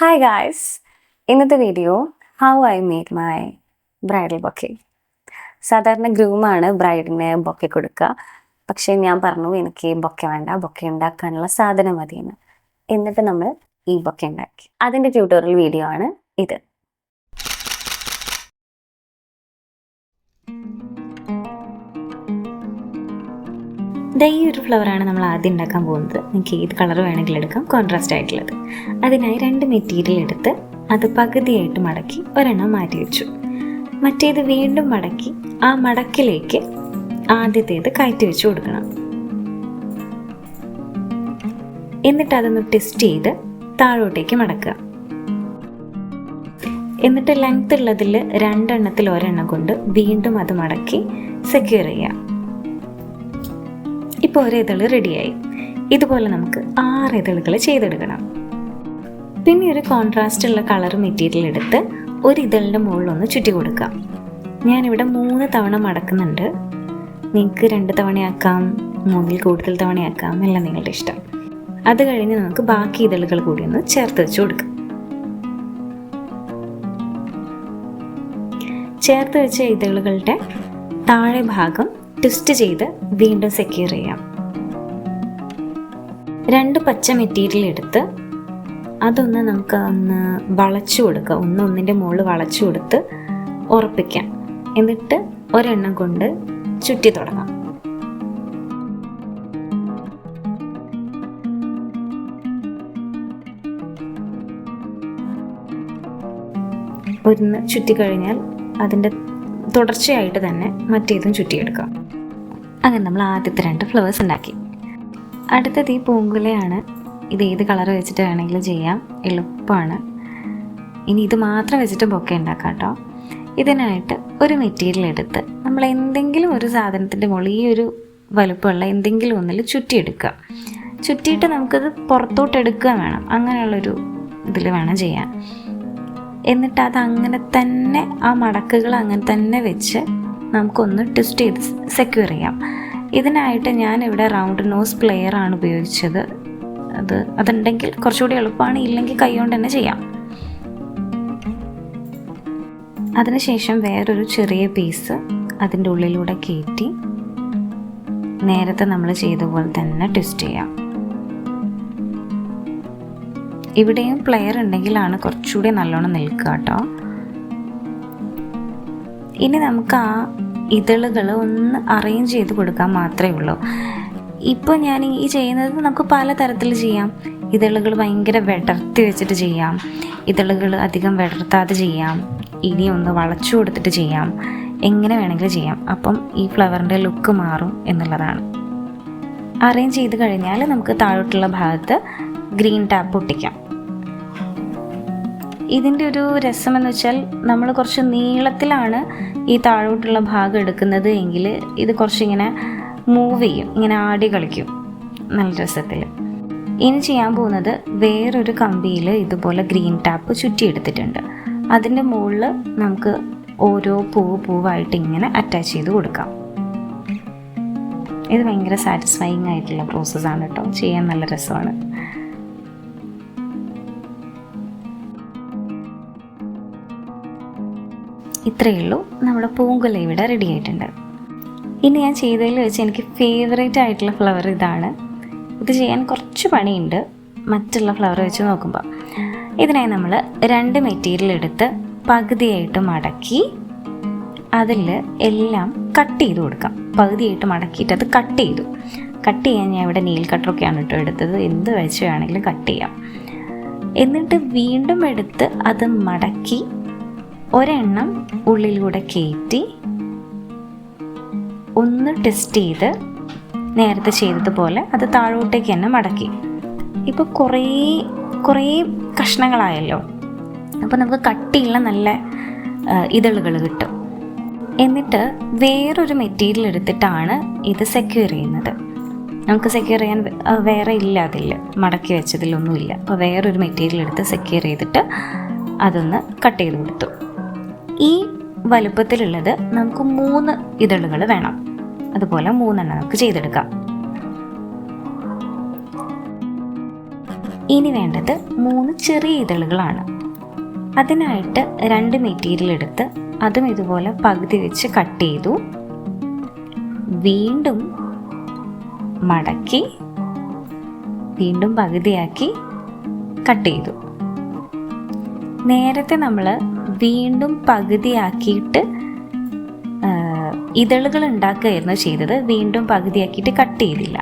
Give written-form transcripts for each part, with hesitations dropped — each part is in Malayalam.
ഹായ് ഗായ്സ്, ഇന്നത്തെ video how I make my bridal bouquet. സാധാരണ ഗ്രൂമാണ് ബ്രൈഡിന് ബൊക്കെ കൊടുക്കുക. പക്ഷേ ഞാൻ പറഞ്ഞു എനിക്ക് ബൊക്കെ വേണ്ട, ബൊക്കെ ഉണ്ടാക്കാനുള്ള സാധനം മതിയെന്ന്. എന്നിട്ട് നമ്മൾ ഈ ബൊക്കെ ഉണ്ടാക്കി. അതിൻ്റെ ട്യൂട്ടോറിയൽ വീഡിയോ ആണ് ഇത്. ഈ ഒരു ഫ്ലവറാണ് നമ്മൾ ആദ്യം ഉണ്ടാക്കാൻ പോകുന്നത്. നിങ്ങൾക്ക് ഏത് കളർ വേണമെങ്കിലും എടുക്കാം, കോൺട്രാസ്റ്റ് ആയിട്ടുള്ളത്. അതിനായി 2 മെറ്റീരിയൽ എടുത്ത് അത് പകുതിയായിട്ട് മടക്കി ഒരെണ്ണം മാറ്റി വെച്ചു. മറ്റേത് വീണ്ടും മടക്കി ആ മടക്കിലേക്ക് ആദ്യത്തേത് കയറ്റി വെച്ച് കൊടുക്കണം. എന്നിട്ട് അതൊന്ന് ടെസ്റ്റ് ചെയ്ത് താഴോട്ടേക്ക് മടക്കുക. എന്നിട്ട് ലെങ്ത് ഉള്ളതിൽ 2 എണ്ണത്തിൽ ഒരെണ്ണം കൊണ്ട് വീണ്ടും അത് മടക്കി സെക്യൂർ ചെയ്യുക. ഇപ്പോൾ ഒരു ഇതള് റെഡിയായി. ഇതുപോലെ നമുക്ക് 6 ഇതളുകൾ ചെയ്തെടുക്കണം. പിന്നെ ഒരു കോൺട്രാസ്റ്റ് ഉള്ള കളർ മെറ്റീരിയൽ എടുത്ത് ഒരു ഇതളിൻ്റെ മുകളിലൊന്ന് ചുറ്റി കൊടുക്കാം. ഞാനിവിടെ 3 തവണ മടക്കുന്നുണ്ട്. നിങ്ങൾക്ക് 2 തവണയാക്കാം, 3 കൂടുതൽ തവണയാക്കാം, എല്ലാം നിങ്ങളുടെ ഇഷ്ടം. അത് കഴിഞ്ഞ് നമുക്ക് ബാക്കി ഇതളുകൾ കൂടി ഒന്ന് ചേർത്ത് വെച്ച് കൊടുക്കാം. ചേർത്ത് വെച്ച ഇതളുകളുടെ താഴെ ഭാഗം ട്വിസ്റ്റ് ചെയ്ത് വീണ്ടും സെക്യൂർ ചെയ്യാം. 2 പച്ച മെറ്റീരിയൽ എടുത്ത് അതൊന്ന് നമുക്ക് ഒന്ന് വളച്ചു കൊടുക്കുക. ഒന്നിൻ്റെ മുകളിൽ വളച്ചു കൊടുത്ത് ഉറപ്പിക്കാം. എന്നിട്ട് ഒരെണ്ണം കൊണ്ട് ചുറ്റി തുടങ്ങാം. ഒന്ന് ചുറ്റിക്കഴിഞ്ഞാൽ അതിൻ്റെ തുടർച്ചയായിട്ട് തന്നെ മറ്റേതും ചുറ്റിയെടുക്കാം. അങ്ങനെ നമ്മൾ ആദ്യത്തെ 2 ഫ്ലവേഴ്സ് ഉണ്ടാക്കി. അടുത്തത് ഈ പൂങ്കുലയാണ്. ഇത് ഏത് കളർ വെച്ചിട്ട് വേണമെങ്കിലും ചെയ്യാം, എളുപ്പമാണ്. ഇനി ഇത് മാത്രം വെച്ചിട്ട് ബൊക്കെ ഉണ്ടാക്കാം കേട്ടോ. ഇതിനായിട്ട് ഒരു മെറ്റീരിയൽ എടുത്ത് നമ്മൾ എന്തെങ്കിലും ഒരു സാധനത്തിൻ്റെ മുകളിൽ ഈ ഒരു വലുപ്പമുള്ള എന്തെങ്കിലും ഒന്നിൽ ചുറ്റിയെടുക്കുക. ചുറ്റിയിട്ട് നമുക്കത് പുറത്തോട്ട് എടുക്കുക വേണം. അങ്ങനെയുള്ളൊരു ഇതിൽ വേണം ചെയ്യാൻ. എന്നിട്ട് അത് അങ്ങനെ തന്നെ ആ മടക്കുകൾ അങ്ങനെ തന്നെ വെച്ച് നമുക്കൊന്ന് ട്വിസ്റ്റ് ചെയ്ത് സെക്യൂർ ചെയ്യാം. ഇതിനായിട്ട് ഞാനിവിടെ റൗണ്ട് നോസ് പ്ലെയർ ആണ് ഉപയോഗിച്ചത്. അതുണ്ടെങ്കിൽ കുറച്ചുകൂടി എളുപ്പമാണ്, ഇല്ലെങ്കിൽ കൈ കൊണ്ട് തന്നെ ചെയ്യാം. അതിനുശേഷം വേറൊരു ചെറിയ പീസ് അതിൻ്റെ ഉള്ളിലൂടെ കയറ്റി നേരത്തെ നമ്മൾ ചെയ്ത പോലെ തന്നെ ട്വിസ്റ്റ് ചെയ്യാം. ഇവിടെയും പ്ലെയർ ഉണ്ടെങ്കിലാണ് കുറച്ചുകൂടി നല്ലോണം നിൽക്കുക കേട്ടോ. ഇനി നമുക്ക് ആ ഇതളുകൾ ഒന്ന് അറേഞ്ച് ചെയ്ത് കൊടുക്കാൻ മാത്രമേ ഉള്ളൂ. ഇപ്പോൾ ഞാൻ ഈ ചെയ്യുന്നത് നമുക്ക് പല തരത്തിൽ ചെയ്യാം. ഇതളുകൾ ഭയങ്കര വിടർത്തി വെച്ചിട്ട് ചെയ്യാം, ഇതളുകൾ അധികം വിടർത്താതെ ചെയ്യാം, ഇനി ഒന്ന് വളച്ചു കൊടുത്തിട്ട് ചെയ്യാം, എങ്ങനെ വേണമെങ്കിലും ചെയ്യാം. അപ്പം ഈ ഫ്ലവറിൻ്റെ ലുക്ക് മാറും എന്നുള്ളതാണ്. അറേഞ്ച് ചെയ്ത് കഴിഞ്ഞാൽ നമുക്ക് താഴോട്ടുള്ള ഭാഗത്ത് ഗ്രീൻ ടാപ്പ് ഒട്ടിക്കാം. ഇതിൻ്റെ ഒരു രസമെന്ന് വെച്ചാൽ നമ്മൾ കുറച്ച് നീളത്തിലാണ് ഈ താഴോട്ടുള്ള ഭാഗം എടുക്കുന്നത് എങ്കിൽ ഇത് കുറച്ചിങ്ങനെ മൂവ് ചെയ്യും, ഇങ്ങനെ ആടി കളിക്കും നല്ല രസത്തിൽ. ഇനി ചെയ്യാൻ പോകുന്നത് വേറൊരു കമ്പിയിൽ ഇതുപോലെ ഗ്രീൻ ടാപ്പ് ചുറ്റിയെടുത്തിട്ടുണ്ട്. അതിൻ്റെ മുകളിൽ നമുക്ക് ഓരോ പൂവായിട്ട് ഇങ്ങനെ അറ്റാച്ച് ചെയ്ത് കൊടുക്കാം. ഇത് ഭയങ്കര സാറ്റിസ്ഫൈയിങ് ആയിട്ടുള്ള പ്രോസസ്സാണ് കേട്ടോ, ചെയ്യാൻ നല്ല രസമാണ്. ഇത്രയേ ഉള്ളൂ, നമ്മുടെ പൂങ്കുല ഇവിടെ റെഡി ആയിട്ടുണ്ട്. ഇനി ഞാൻ ചെയ്തതിൽ വെച്ച് എനിക്ക് ഫേവറേറ്റ് ആയിട്ടുള്ള ഫ്ലവർ ഇതാണ്. ഇത് ചെയ്യാൻ കുറച്ച് പണിയുണ്ട് മറ്റുള്ള ഫ്ലവർ വെച്ച് നോക്കുമ്പോൾ. ഇതിനായി നമ്മൾ 2 മെറ്റീരിയൽ എടുത്ത് പകുതിയായിട്ട് മടക്കി അതിൽ എല്ലാം കട്ട് ചെയ്ത് കൊടുക്കാം. പകുതിയായിട്ട് മടക്കിയിട്ട് അത് കട്ട് ചെയ്യാൻ ഞാൻ ഇവിടെ നെയിൽ കട്ടറൊക്കെയാണ് കേട്ടോ എടുത്തത്. എന്ത് വെച്ച് വേണമെങ്കിലും കട്ട് ചെയ്യാം. എന്നിട്ട് വീണ്ടും എടുത്ത് അത് മടക്കി ഒരെണ്ണം ഉള്ളിലൂടെ കയറ്റി ഒന്ന് ടെസ്റ്റ് ചെയ്ത് നേരത്തെ ചെയ്തതുപോലെ അത് താഴോട്ടേക്ക് തന്നെ മടക്കി. ഇപ്പോൾ കുറേ കഷ്ണങ്ങളായല്ലോ, അപ്പോൾ നമുക്ക് കട്ടിയുള്ള നല്ല ഇതളുകൾ കിട്ടും. എന്നിട്ട് വേറൊരു മെറ്റീരിയൽ എടുത്തിട്ടാണ് ഇത് സെക്യൂർ ചെയ്യുന്നത്. നമുക്ക് സെക്യൂർ ചെയ്യാൻ വേറെ ഇല്ല, അതിൽ മടക്കി വെച്ചതിലൊന്നുമില്ല. അപ്പോൾ വേറൊരു മെറ്റീരിയൽ എടുത്ത് സെക്യൂർ ചെയ്തിട്ട് അതൊന്ന് കട്ട് ചെയ്ത് കൊടുത്തു. ഈ വലുപ്പത്തിലുള്ളത് നമുക്ക് 3 ഇതളുകൾ വേണം. അതുപോലെ 3 എണ്ണം നമുക്ക് ചെയ്തെടുക്കാം. ഇനി വേണ്ടത് 3 ചെറിയ ഇതളുകളാണ്. അതിനായിട്ട് 2 മെറ്റീരിയൽ എടുത്ത് അതും ഇതുപോലെ പകുതി വെച്ച് കട്ട് ചെയ്തു. വീണ്ടും മടക്കി വീണ്ടും പകുതിയാക്കി കട്ട് ചെയ്തു. നേരത്തെ നമ്മൾ വീണ്ടും പകുതിയാക്കിയിട്ട് ഇതളുകൾ ഉണ്ടാക്കുകയായിരുന്നു ചെയ്തത്. വീണ്ടും പകുതിയാക്കിയിട്ട് കട്ട് ചെയ്തില്ല.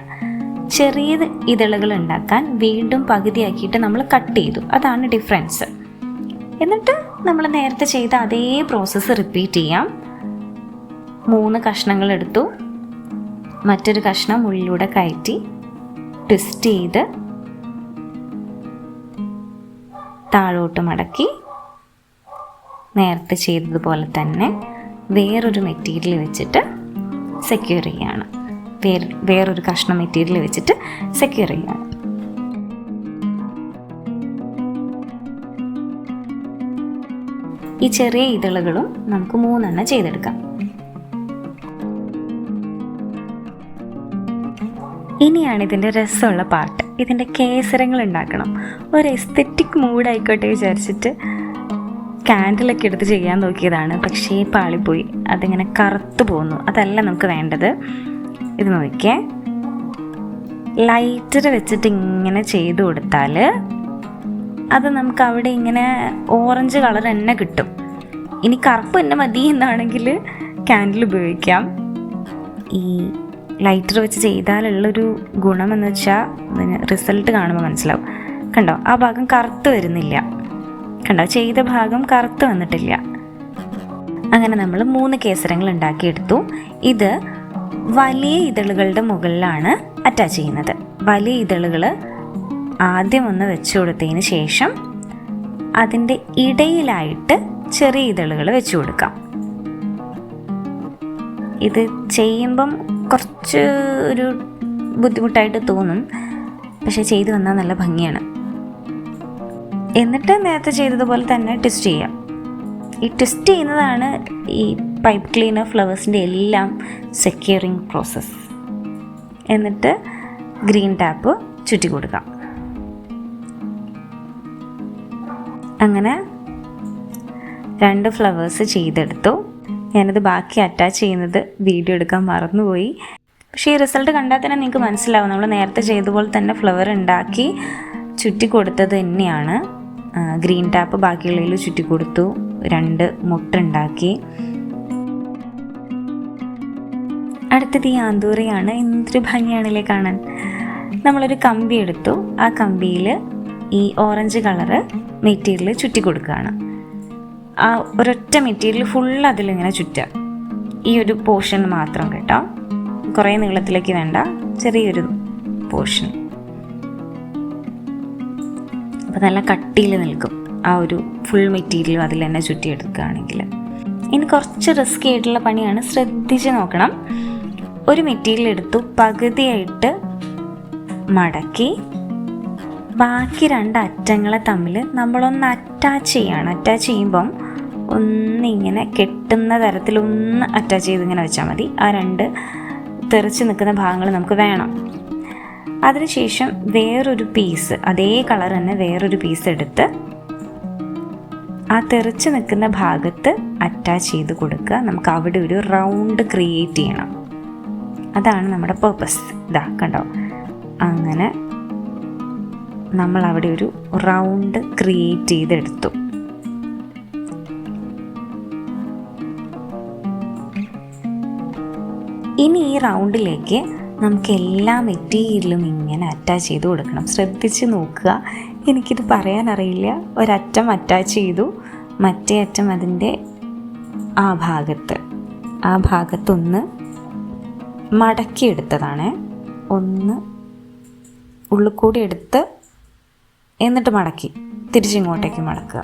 ചെറിയ ഇതളുകൾ ഉണ്ടാക്കാൻ വീണ്ടും പകുതിയാക്കിയിട്ട് നമ്മൾ കട്ട് ചെയ്തു. അതാണ് ഡിഫറൻസ്. എന്നിട്ട് നമ്മൾ നേരത്തെ ചെയ്ത അതേ പ്രോസസ്സ് റിപ്പീറ്റ് ചെയ്യാം. 3 കഷ്ണങ്ങൾ എടുത്തു, മറ്റൊരു കഷ്ണം ഉള്ളിലൂടെ കയറ്റി ട്വിസ്റ്റ് ചെയ്ത് താഴോട്ട് മടക്കി നേരത്തെ ചെയ്തതുപോലെ തന്നെ വേറൊരു മെറ്റീരിയൽ വെച്ചിട്ട് സെക്യൂർ ചെയ്യാണ്. വേറൊരു കഷ്ണം മെറ്റീരിയൽ വെച്ചിട്ട് സെക്യൂർ ചെയ്യാണ്. ഈ ചെറിയ ഇതളുകളും നമുക്ക് 3 ചെയ്തെടുക്കാം. ഇനിയാണ് ഇതിൻ്റെ രസമുള്ള പാർട്ട്. ഇതിൻ്റെ കേസരങ്ങൾ ഉണ്ടാക്കണം. ഒരു എസ്തെറ്റിക് മൂഡായിക്കോട്ടെ വിചാരിച്ചിട്ട് ക്യാൻഡിലൊക്കെ എടുത്ത് ചെയ്യാൻ നോക്കിയതാണ്. പക്ഷേ പാളിപ്പോയി. അതിങ്ങനെ കറുത്ത് പോകുന്നു. അതല്ല നമുക്ക് വേണ്ടത്. ഇത് നോക്കിയേ, ലൈറ്റർ വെച്ചിട്ട് ഇങ്ങനെ ചെയ്തു കൊടുത്താൽ അത് നമുക്ക് അവിടെ ഇങ്ങനെ ഓറഞ്ച് കളർ തന്നെ കിട്ടും. ഇനി കറുപ്പ് തന്നെ മതി എന്നാണെങ്കിൽ ക്യാൻഡിൽ ഉപയോഗിക്കാം. ഈ ലൈറ്റർ വെച്ച് ചെയ്താലുള്ളൊരു ഗുണമെന്ന് വെച്ചാൽ അതിന് റിസൾട്ട് കാണുമ്പോൾ മനസ്സിലാവും. കണ്ടോ, ആ ഭാഗം കറുത്ത് വരുന്നില്ല. കണ്ടോ, ചെയ്ത ഭാഗം കറുത്ത് വന്നിട്ടില്ല. അങ്ങനെ നമ്മൾ 3 കേസരങ്ങൾ ഉണ്ടാക്കിയെടുത്തു. ഇത് വലിയ ഇതളുകളുടെ മുകളിലാണ് അറ്റാച്ച് ചെയ്യുന്നത്. വലിയ ഇതളുകൾ ആദ്യം ഒന്ന് വെച്ച് കൊടുത്തതിന് ശേഷം അതിൻ്റെ ഇടയിലായിട്ട് ചെറിയ ഇതളുകൾ വെച്ച് കൊടുക്കാം. ഇത് ചെയ്യുമ്പം കുറച്ച് ഒരു ബുദ്ധിമുട്ടായിട്ട് തോന്നും, പക്ഷെ ചെയ്തു വന്നാൽ നല്ല ഭംഗിയാണ്. എന്നിട്ട് നേരത്തെ ചെയ്തതുപോലെ തന്നെ ട്വിസ്റ്റ് ചെയ്യാം. ഈ ട്വിസ്റ്റ് ചെയ്യുന്നതാണ് ഈ പൈപ്പ് ക്ലീനർ ഫ്ലവേഴ്സിൻ്റെ എല്ലാം സെക്യൂറിങ് പ്രോസസ്സ്. എന്നിട്ട് ഗ്രീൻ ടാപ്പ് ചുറ്റി കൊടുക്കാം. അങ്ങനെ 2 ഫ്ലവേഴ്സ് ചെയ്തെടുത്തു. ഞാനത് ബാക്കി അറ്റാച്ച് ചെയ്യുന്നത് വീഡിയോ എടുക്കാൻ മറന്നുപോയി. പക്ഷേ ഈ റിസൾട്ട് കണ്ടാൽ തന്നെ നിങ്ങൾക്ക് മനസ്സിലാവും. നമ്മൾ നേരത്തെ ചെയ്തതുപോലെ തന്നെ ഫ്ലവർ ഉണ്ടാക്കി ചുറ്റി കൊടുത്തത് തന്നെയാണ്. ഗ്രീൻ ടാപ്പ് ബാക്കിയുള്ളതിൽ ചുറ്റി കൊടുത്തു. 2 മുട്ടുണ്ടാക്കി. അടുത്തത് ഈ ആന്തൂറിയാണ്. എന്തൊരു ഭംഗിയാണല്ലേ കാണാൻ. നമ്മളൊരു കമ്പി എടുത്തു. ആ കമ്പിയിൽ ഈ ഓറഞ്ച് കളറ് മെറ്റീരിയൽ ചുറ്റി കൊടുക്കുകയാണ്. ആ ഒരൊറ്റ മെറ്റീരിയൽ ഫുൾ അതിലിങ്ങനെ ചുറ്റുക. ഈ ഒരു പോർഷൻ മാത്രം കേട്ടോ, കുറേ നീളത്തിലേക്ക് വേണ്ട, ചെറിയൊരു പോർഷൻ. അപ്പോൾ നല്ല കട്ടിയിൽ നിൽക്കും ആ ഒരു ഫുൾ മെറ്റീരിയലും അതിൽ തന്നെ ചുറ്റിയെടുക്കുകയാണെങ്കിൽ. ഇനി കുറച്ച് റിസ്കി ആയിട്ടുള്ള പണിയാണ്, ശ്രദ്ധിച്ച് നോക്കണം. ഒരു മെറ്റീരിയൽ എടുത്തു, പകുതിയായിട്ട് മടക്കി ബാക്കി 2 അറ്റങ്ങളെ തമ്മിൽ നമ്മളൊന്ന് അറ്റാച്ച് ചെയ്യണം. അറ്റാച്ച് ചെയ്യുമ്പം ഒന്നിങ്ങനെ കെട്ടുന്ന തരത്തിലൊന്ന് അറ്റാച്ച് ചെയ്ത് ഇങ്ങനെ വെച്ചാൽ മതി. ആ 2 തെറിച്ച് നിൽക്കുന്ന ഭാഗങ്ങൾ നമുക്ക് വേണം. അതിനുശേഷം വേറൊരു പീസ്, അതേ കളർ തന്നെ വേറൊരു പീസ് എടുത്ത് ആ തെറിച്ച് നിൽക്കുന്ന ഭാഗത്ത് അറ്റാച്ച് ചെയ്ത് കൊടുക്കുക. നമുക്ക് അവിടെ ഒരു റൗണ്ട് ക്രിയേറ്റ് ചെയ്യണം. അതാണ് നമ്മുടെ പർപ്പസ്. ഇതാ കണ്ടോ, അങ്ങനെ നമ്മൾ അവിടെ ഒരു റൗണ്ട് ക്രിയേറ്റ് ചെയ്തെടുത്തു. ഇനി ഈ റൗണ്ടിലേക്ക് നമുക്ക് എല്ലാ മെറ്റീരിയലും ഇങ്ങനെ അറ്റാച്ച് ചെയ്ത് കൊടുക്കണം. ശ്രദ്ധിച്ച് നോക്കുക. എനിക്കിത് പറയാനറിയില്ല. ഒരറ്റം അറ്റാച്ച് ചെയ്തു, മറ്റേ അറ്റം അതിൻ്റെ ആ ഭാഗത്തൊന്ന് മടക്കിയെടുത്തതാണ്. ഒന്ന് ഉള്ളിൽ കൂടി എടുത്ത് എന്നിട്ട് മടക്കി തിരിച്ചിങ്ങോട്ടേക്ക് മടക്കുക.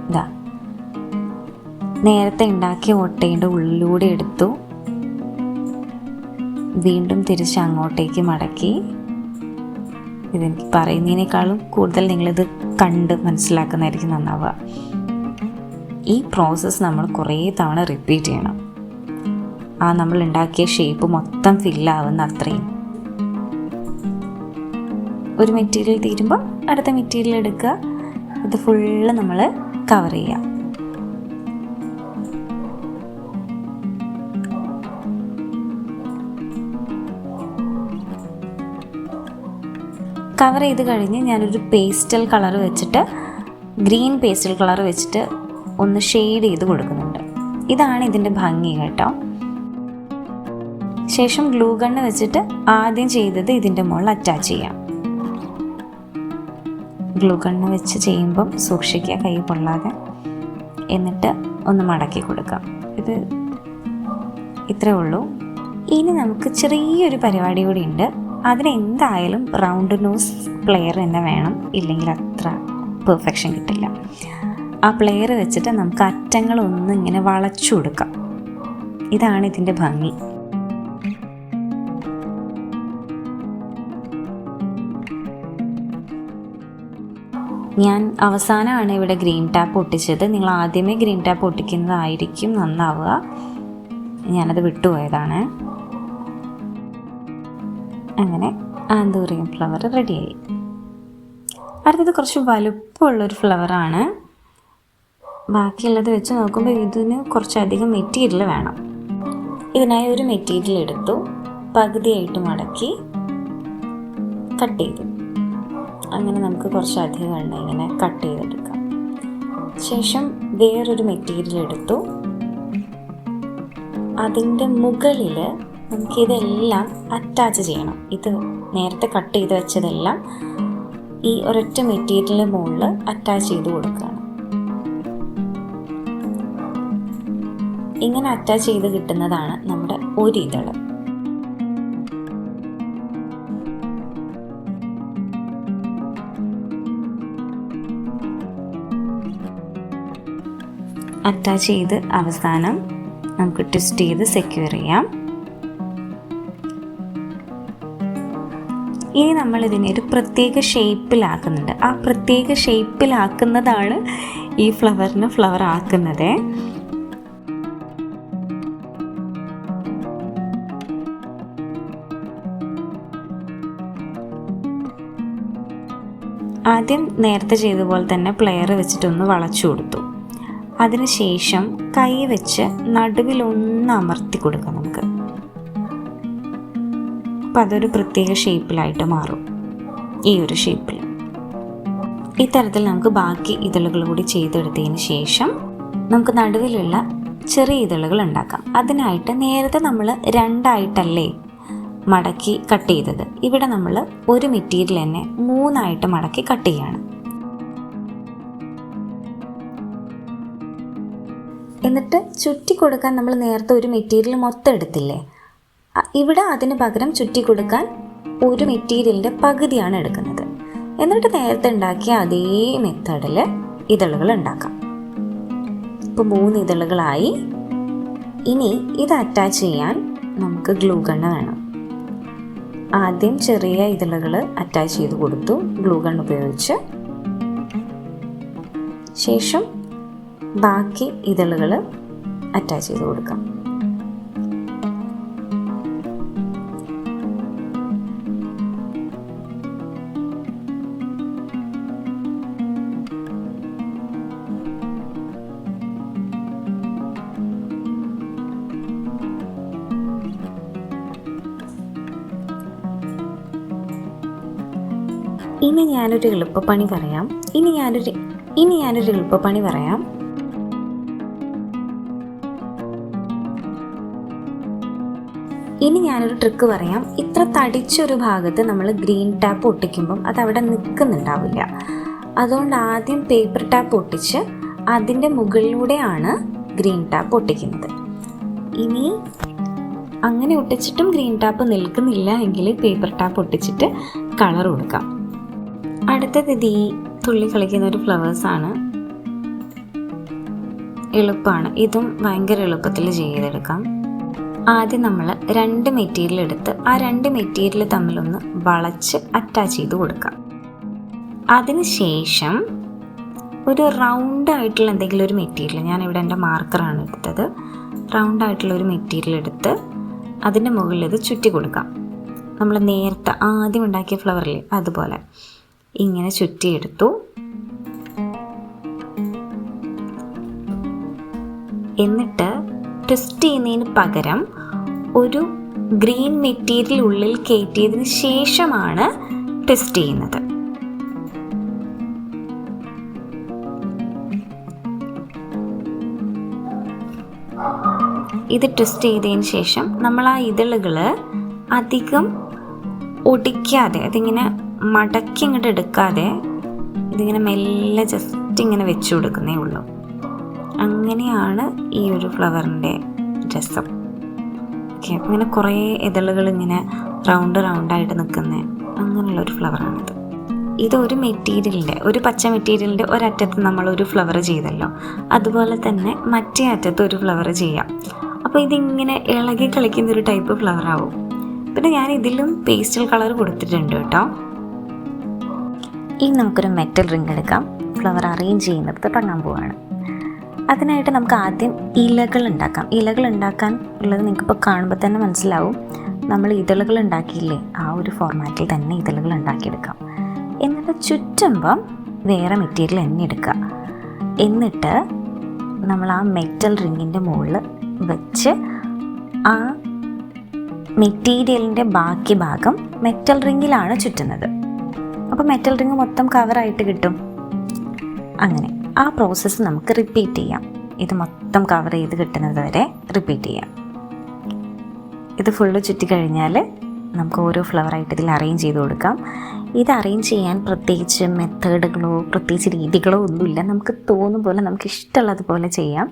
ഇതാ നേരത്തെ ഉണ്ടാക്കിയ ഓട്ടയുടെ ഉള്ളിലൂടെ എടുത്തു, വീണ്ടും തിരിച്ച് അങ്ങോട്ടേക്ക് മടക്കി. ഇതെനിക്ക് പറയുന്നതിനേക്കാളും കൂടുതൽ നിങ്ങളിത് കണ്ട് മനസ്സിലാക്കുന്നതായിരിക്കും നന്നാവുക. ഈ പ്രോസസ്സ് നമ്മൾ കുറേ തവണ റിപ്പീറ്റ് ചെയ്യണം. ആ നമ്മൾ ഉണ്ടാക്കിയ ഷേപ്പ് മൊത്തം ഫില്ലാവുന്ന അത്രയും. ഒരു മെറ്റീരിയൽ തീരുമ്പോൾ അടുത്ത മെറ്റീരിയൽ എടുക്കുക. ഇത് ഫുള്ള് നമ്മൾ കവർ ചെയ്യുക. കവർ ചെയ്ത് കഴിഞ്ഞ് ഞാനൊരു പേസ്റ്റൽ കളർ വെച്ചിട്ട്, ഗ്രീൻ പേസ്റ്റൽ കളർ വെച്ചിട്ട് ഒന്ന് ഷെയ്ഡ് ചെയ്ത് കൊടുക്കുന്നുണ്ട്. ഇതാണ് ഇതിൻ്റെ ഭംഗി കേട്ടോ. ശേഷം ഗ്ലൂ ഗണ്ണ് വെച്ചിട്ട് ആദ്യം ചെയ്തത് ഇതിൻ്റെ മുകളിൽ അറ്റാച്ച് ചെയ്യാം. ഗ്ലൂ ഗണ്ണ് വെച്ച് ചെയ്യുമ്പം സൂക്ഷിക്കുക കൈ പൊള്ളാതെ. എന്നിട്ട് ഒന്ന് മടക്കി കൊടുക്കാം. ഇത് ഇത്രേ ഉള്ളൂ. ഇനി നമുക്ക് ചെറിയൊരു പരിപാടി കൂടി ഉണ്ട്. അതിനെന്തായാലും റൗണ്ട് നോസ് പ്ലെയർ തന്നെ വേണം, ഇല്ലെങ്കിൽ അത്ര പെർഫെക്ഷൻ കിട്ടില്ല. ആ പ്ലെയർ വെച്ചിട്ട് നമുക്ക് അറ്റങ്ങളൊന്നും ഇങ്ങനെ വളച്ചു കൊടുക്കാം. ഇതാണ് ഇതിൻ്റെ ഭംഗി. ഞാൻ അവസാനമാണ് ഇവിടെ ഗ്രീൻ ടാപ്പ് ഒട്ടിച്ചത്. നിങ്ങൾ ആദ്യമേ ഗ്രീൻ ടാപ്പ് ഒട്ടിക്കുന്നതായിരിക്കും നന്നാവുക. ഞാനത് വിട്ടുപോയതാണ്. അങ്ങനെ ആന്തൂറിയം ഫ്ലവർ റെഡിയായി. അടുത്തത് കുറച്ച് വലുപ്പമുള്ളൊരു ഫ്ലവറാണ്. ബാക്കിയുള്ളത് വെച്ച് നോക്കുമ്പോൾ ഇതിന് കുറച്ചധികം മെറ്റീരിയൽ വേണം. ഇതിനായി ഒരു മെറ്റീരിയൽ എടുത്തു, പകുതിയായിട്ട് മടക്കി കട്ട് ചെയ്തു. അങ്ങനെ നമുക്ക് കുറച്ചധികം എണ്ണ ഇങ്ങനെ കട്ട് ചെയ്തെടുക്കാം. ശേഷം വേറൊരു മെറ്റീരിയൽ എടുത്തു, അതിൻ്റെ മുകളിൽ നമുക്കിതെല്ലാം അറ്റാച്ച് ചെയ്യണം. ഇത് നേരത്തെ കട്ട് ചെയ്ത് വെച്ചതെല്ലാം ഈ ഒരൊറ്റ മെറ്റീരിയലിൻ്റെ മുകളിൽ അറ്റാച്ച് ചെയ്ത് കൊടുക്കുകയാണ്. ഇങ്ങനെ അറ്റാച്ച് ചെയ്ത് കിട്ടുന്നതാണ് നമ്മുടെ ഒരു ഇതള്. അറ്റാച്ച് ചെയ്ത് അവസാനം നമുക്ക് ട്വിസ്റ്റ് ചെയ്ത് സെക്യൂർ ചെയ്യാം. ഇനി നമ്മൾ ഇതിനെ ഒരു പ്രത്യേക ഷേപ്പിലാക്കുന്നുണ്ട്. ആ പ്രത്യേക ഷേപ്പിലാക്കുന്നതാണ് ഈ ഫ്ലവറിന് ഫ്ലവർ ആക്കുന്നത്. ആദ്യം നേരത്തെ ചെയ്ത പോലെ തന്നെ പ്ലെയർ വെച്ചിട്ടൊന്ന് വളച്ചു കൊടുത്തു. അതിനുശേഷം കൈ വെച്ച് നടുവിലൊന്ന് അമർത്തി കൊടുക്കാം നമുക്ക്. അപ്പം അതൊരു പ്രത്യേക ഷേപ്പിലായിട്ട് മാറും. ഈ ഒരു ഷേപ്പിൽ ഇത്തരത്തിൽ നമുക്ക് ബാക്കി ഇതളുകൾ കൂടി ചെയ്തെടുത്തതിന് ശേഷം നമുക്ക് നടുവിലുള്ള ചെറിയ ഇതളുകൾ ഉണ്ടാക്കാം. അതിനായിട്ട് നേരത്തെ നമ്മൾ രണ്ടായിട്ടല്ലേ മടക്കി കട്ട് ചെയ്തത്, ഇവിടെ നമ്മൾ ഒരു മെറ്റീരിയൽ തന്നെ മൂന്നായിട്ട് മടക്കി കട്ട് ചെയ്യാണ്. എന്നിട്ട് ചുറ്റി കൊടുക്കാൻ നമ്മൾ നേരത്തെ ഒരു മെറ്റീരിയൽ മൊത്തം എടുത്തില്ലേ, ഇവിടെ അതിന് പകരം ചുറ്റി കൊടുക്കാൻ ഒരു മെറ്റീരിയലിൻ്റെ പകുതിയാണ് എടുക്കുന്നത്. എന്നിട്ട് നേരത്തെ ഉണ്ടാക്കിയ അതേ മെത്തേഡിൽ ഇതളുകൾ ഉണ്ടാക്കാം. ഇപ്പോൾ 3 ഇതളുകളായി. ഇനി ഇത് അറ്റാച്ച് ചെയ്യാൻ നമുക്ക് ഗ്ലൂ ഗണ്ണ് വേണം. ആദ്യം ചെറിയ ഇതളുകൾ അറ്റാച്ച് ചെയ്ത് കൊടുത്തു ഗ്ലൂ ഗൺ ഉപയോഗിച്ച്. ശേഷം ബാക്കി ഇതളുകൾ അറ്റാച്ച് ചെയ്ത് കൊടുക്കാം. ഇനി ഞാനൊരു എളുപ്പപ്പണി പറയാം. ഇനി ഞാനൊരു ട്രിക്ക് പറയാം. ഇത്ര തടിച്ചൊരു ഭാഗത്ത് നമ്മൾ ഗ്രീൻ ടാപ്പ് ഒട്ടിക്കുമ്പം അതവിടെ നിൽക്കുന്നുണ്ടാവില്ല. അതുകൊണ്ട് ആദ്യം പേപ്പർ ടാപ്പ് ഒട്ടിച്ച് അതിൻ്റെ മുകളിലൂടെയാണ് ഗ്രീൻ ടാപ്പ് ഒട്ടിക്കുന്നത്. ഇനി അങ്ങനെ ഒട്ടിച്ചിട്ടും ഗ്രീൻ ടാപ്പ് നിൽക്കുന്നില്ല എങ്കിൽ പേപ്പർ ടാപ്പ് ഒട്ടിച്ചിട്ട് കളർ കൊടുക്കാം. അടുത്തത് ഇത് ഈ തുള്ളി കളിക്കുന്ന ഒരു ഫ്ലവേഴ്സാണ്. എളുപ്പമാണ്, ഇതും ഭയങ്കര എളുപ്പത്തിൽ ചെയ്തെടുക്കാം. ആദ്യം നമ്മൾ 2 മെറ്റീരിയൽ എടുത്ത് ആ 2 മെറ്റീരിയൽ തമ്മിലൊന്ന് വളച്ച് അറ്റാച്ച് ചെയ്ത് കൊടുക്കാം. അതിനുശേഷം ഒരു റൗണ്ട് ആയിട്ടുള്ള എന്തെങ്കിലും ഒരു മെറ്റീരിയൽ, ഞാനിവിടെ എൻ്റെ മാർക്കറാണ് എടുത്തത്, റൗണ്ട് ആയിട്ടുള്ള ഒരു മെറ്റീരിയൽ എടുത്ത് അതിൻ്റെ മുകളിൽ ഇത് ചുറ്റി കൊടുക്കാം. നമ്മൾ നേരത്തെ ആദ്യം ഉണ്ടാക്കിയ ഫ്ലവറിൽ അതുപോലെ ഇങ്ങനെ ചുറ്റിയെടുത്തു. എന്നിട്ട് ട്വിസ്റ്റ് ചെയ്യുന്നതിന് പകരം ഒരു ഗ്രീൻ മെറ്റീരിയൽ ഉള്ളിൽ കയറ്റിയതിന് ശേഷമാണ് ട്വിസ്റ്റ് ചെയ്യുന്നത്. ഇത് ട്വിസ്റ്റ് ചെയ്തതിന് ശേഷം നമ്മൾ ആ ഇതളുകൾ അധികം ഒടിക്കാതെ, അതിങ്ങനെ മടക്കി ഇങ്ങോട്ട് എടുക്കാതെ ഇതിങ്ങനെ മെല്ലെ ജസ്റ്റ് ഇങ്ങനെ വെച്ചു കൊടുക്കുന്നേ ഉള്ളൂ. അങ്ങനെയാണ് ഈ ഒരു ഫ്ലവറിൻ്റെ രസം. ഓക്കെ, അപ്പം ഇങ്ങനെ കുറേ ഇതളുകൾ ഇങ്ങനെ റൗണ്ടായിട്ട് നിൽക്കുന്ന അങ്ങനെയുള്ളൊരു ഫ്ലവറാണിത്. ഇതൊരു മെറ്റീരിയലിൻ്റെ, ഒരു പച്ച മെറ്റീരിയലിൻ്റെ ഒരറ്റത്ത് നമ്മളൊരു ഫ്ലവർ ചെയ്തല്ലോ, അതുപോലെ തന്നെ മറ്റേ അറ്റത്ത് ഒരു ഫ്ലവർ ചെയ്യാം. അപ്പോൾ ഇതിങ്ങനെ ഇളകി കളിക്കുന്നൊരു ടൈപ്പ് ഫ്ലവർ ആവും. പിന്നെ ഞാൻ ഇതിലും പേസ്റ്റൽ കളർ കൊടുത്തിട്ടുണ്ട് കേട്ടോ. ഇനി നമുക്കൊരു മെറ്റൽ റിംഗ് എടുക്കാം. ഫ്ലവർ അറേഞ്ച് ചെയ്യുന്നത് തുടങ്ങാൻ പോവാണ്. അതിനായിട്ട് നമുക്ക് ആദ്യം ഇലകൾ ഉണ്ടാക്കാം. ഇലകൾ ഉണ്ടാക്കാൻ ഉള്ളത് നിങ്ങൾക്കിപ്പോൾ കാണുമ്പോൾ തന്നെ മനസ്സിലാവും. നമ്മൾ ഇതളുകൾ ഉണ്ടാക്കിയില്ലേ, ആ ഒരു ഫോർമാറ്റിൽ തന്നെ ഇതളുകൾ ഉണ്ടാക്കിയെടുക്കാം. എന്നിട്ട് ചുറ്റുമ്പം വേറെ മെറ്റീരിയൽ തന്നെ എടുക്കുക. എന്നിട്ട് നമ്മൾ ആ മെറ്റൽ റിങ്ങിൻ്റെ മുകളിൽ വെച്ച് ആ മെറ്റീരിയലിൻ്റെ ബാക്കി ഭാഗം മെറ്റൽ റിങ്ങിലാണ് ചുറ്റുന്നത്. അപ്പോൾ മെറ്റൽ റിങ് മൊത്തം കവറായിട്ട് കിട്ടും. അങ്ങനെ ആ പ്രോസസ്സ് നമുക്ക് റിപ്പീറ്റ് ചെയ്യാം. ഇത് മൊത്തം കവർ ചെയ്ത് കിട്ടുന്നത് വരെ റിപ്പീറ്റ് ചെയ്യാം. ഇത് ഫുള്ള് ചുറ്റിക്കഴിഞ്ഞാൽ നമുക്ക് ഓരോ ഫ്ലവറായിട്ട് ഇതിൽ അറേഞ്ച് ചെയ്ത് കൊടുക്കാം. ഇത് അറേഞ്ച് ചെയ്യാൻ പ്രത്യേകിച്ച് മെത്തേഡുകളോ പ്രത്യേകിച്ച് രീതികളോ ഒന്നുമില്ല. നമുക്ക് തോന്നും പോലെ നമുക്ക് ഇഷ്ടമുള്ളതുപോലെ ചെയ്യാം.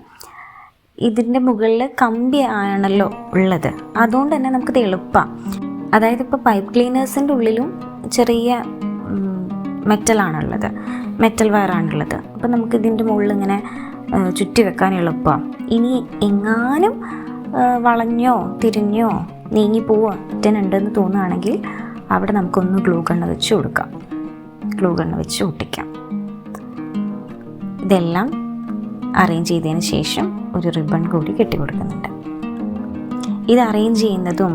ഇതിൻ്റെ മുകളിൽ കമ്പി ആണല്ലോ ഉള്ളത്, അതുകൊണ്ട് തന്നെ നമുക്കിത് എളുപ്പമാണ്. അതായത് ഇപ്പോൾ പൈപ്പ് ക്ലീനേഴ്സിൻ്റെ ഉള്ളിലും ചെറിയ മെറ്റലാണുള്ളത്, മെറ്റൽ വയറാണുള്ളത്. അപ്പോൾ നമുക്കിതിൻ്റെ മുകളിൽ ഇങ്ങനെ ചുറ്റി വെക്കാൻ എളുപ്പമാണ്. ഇനി എങ്ങാനും വളഞ്ഞോ തിരിഞ്ഞോ നീങ്ങി പോവാറ്റുണ്ടെന്ന് തോന്നുകയാണെങ്കിൽ അവിടെ നമുക്കൊന്ന് ഗ്ലൂ ഗണ്ണ് വെച്ച് കൊടുക്കാം, ഗ്ലൂ ഗണ്ണ് വെച്ച് ഒട്ടിക്കാം. ഇതെല്ലാം അറേഞ്ച് ചെയ്തതിന് ശേഷം ഒരു റിബൺ കൂടി കെട്ടിക്കൊടുക്കുന്നുണ്ട്. ഇത് അറേഞ്ച് ചെയ്യുന്നതും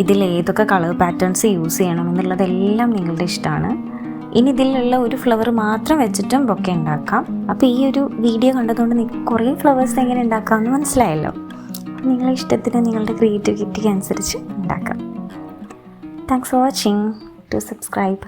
ഇതിൽ ഏതൊക്കെ കളർ പാറ്റേൺസ് യൂസ് ചെയ്യണം എന്നുള്ളതെല്ലാം നിങ്ങളുടെ ഇഷ്ടമാണ്. ഇനി ഇതിലുള്ള ഒരു ഫ്ലവർ മാത്രം വെച്ചിട്ടും ബൊക്കെ ഉണ്ടാക്കാം. അപ്പോൾ ഈ ഒരു വീഡിയോ കണ്ടതുകൊണ്ട് നിങ്ങൾക്ക് കുറേ ഫ്ലവേഴ്സ് എങ്ങനെ ഉണ്ടാക്കാമെന്ന് മനസ്സിലായല്ലോ. നിങ്ങളുടെ ഇഷ്ടത്തിന് നിങ്ങളുടെ ക്രിയേറ്റിവിറ്റിക്ക് അനുസരിച്ച് ഉണ്ടാക്കാം. Thanks for watching. To subscribe.